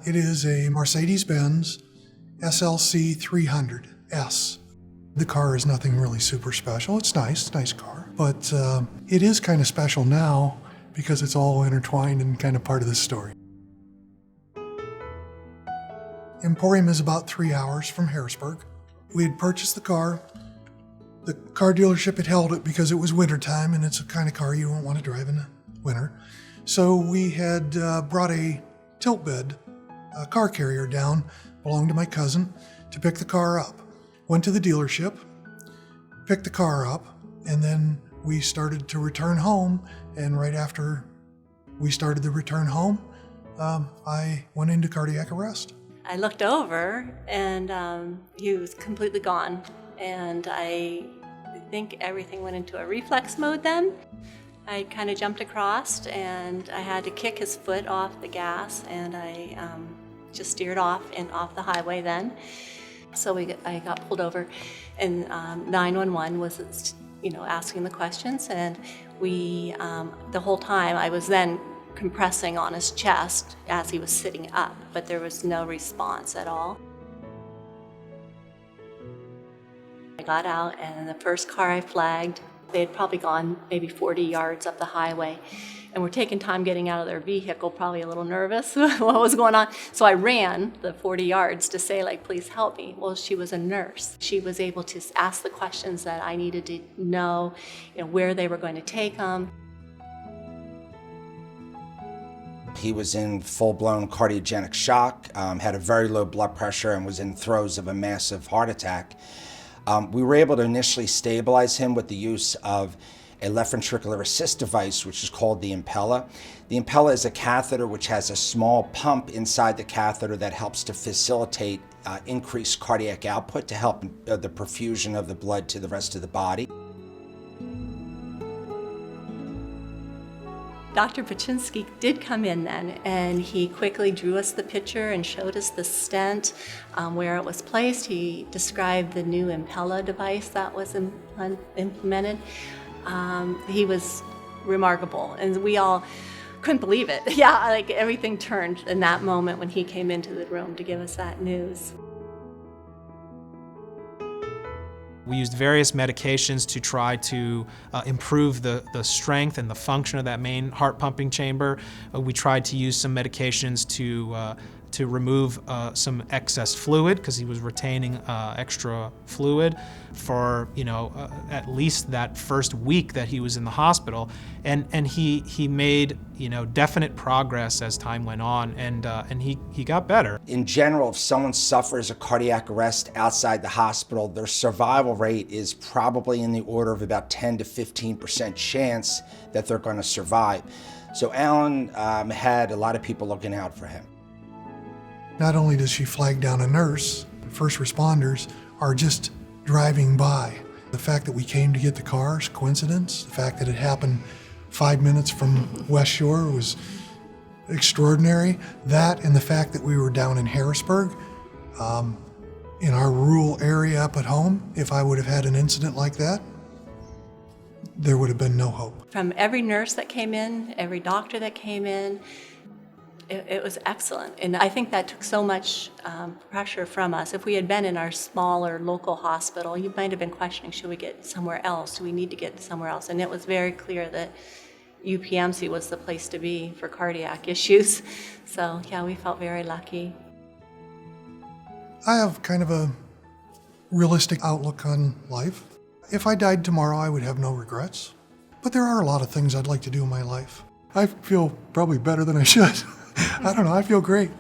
It is a Mercedes-Benz SLC 300S. The car is nothing really super special. It's nice car. But it is kind of special now because it's all intertwined and kind of part of the story. Emporium is about 3 hours from Harrisburg. We had purchased the car. The car dealership had held it because it was wintertime and it's a kind of car you don't want to drive in the winter. So we had brought a tilt bed, a car carrier down, belonged to my cousin, to pick the car up. Went to the dealership, picked the car up, and then we started to return home. And right after we started the return home, I went into cardiac arrest. I looked over and he was completely gone. And I think everything went into a reflex mode then. I kind of jumped across and I had to kick his foot off the gas, and I just steered off the highway then. So I got pulled over, and 911 was asking the questions, and we the whole time I was then compressing on his chest as he was sitting up, but there was no response at all. I got out, and the first car I flagged, they had probably gone maybe 40 yards up the highway and were taking time getting out of their vehicle, probably a little nervous what was going on. So I ran the 40 yards to say, please help me. Well, she was a nurse. She was able to ask the questions that I needed to know, where they were going to take them. He was in full-blown cardiogenic shock, had a very low blood pressure, and was in throes of a massive heart attack. We were able to initially stabilize him with the use of a left ventricular assist device, which is called the Impella. The Impella is a catheter which has a small pump inside the catheter that helps to facilitate increased cardiac output to help the perfusion of the blood to the rest of the body. Dr. Paczynski did come in then, and he quickly drew us the picture and showed us the stent, where it was placed. He described the new Impella device that was implemented. He was remarkable, and we all couldn't believe it. Yeah, everything turned in that moment when he came into the room to give us that news. We used various medications to try to improve the strength and the function of that main heart pumping chamber. We tried to use some medications to remove some excess fluid, because he was retaining extra fluid for at least that first week that he was in the hospital, and he made definite progress as time went on, and he got better. In general, if someone suffers a cardiac arrest outside the hospital, their survival rate is probably in the order of about 10 to 15% chance that they're going to survive. So Alan had a lot of people looking out for him. Not only does she flag down a nurse, first responders are just driving by. The fact that we came to get the car is coincidence. The fact that it happened 5 minutes from West Shore was extraordinary. That and the fact that we were down in Harrisburg, in our rural area up at home, if I would have had an incident like that, there would have been no hope. From every nurse that came in, every doctor that came in, it was excellent. And I think that took so much pressure from us. If we had been in our smaller local hospital, you might have been questioning, should we get somewhere else? Do we need to get somewhere else? And it was very clear that UPMC was the place to be for cardiac issues. So yeah, we felt very lucky. I have kind of a realistic outlook on life. If I died tomorrow, I would have no regrets. But there are a lot of things I'd like to do in my life. I feel probably better than I should. I don't know, I feel great.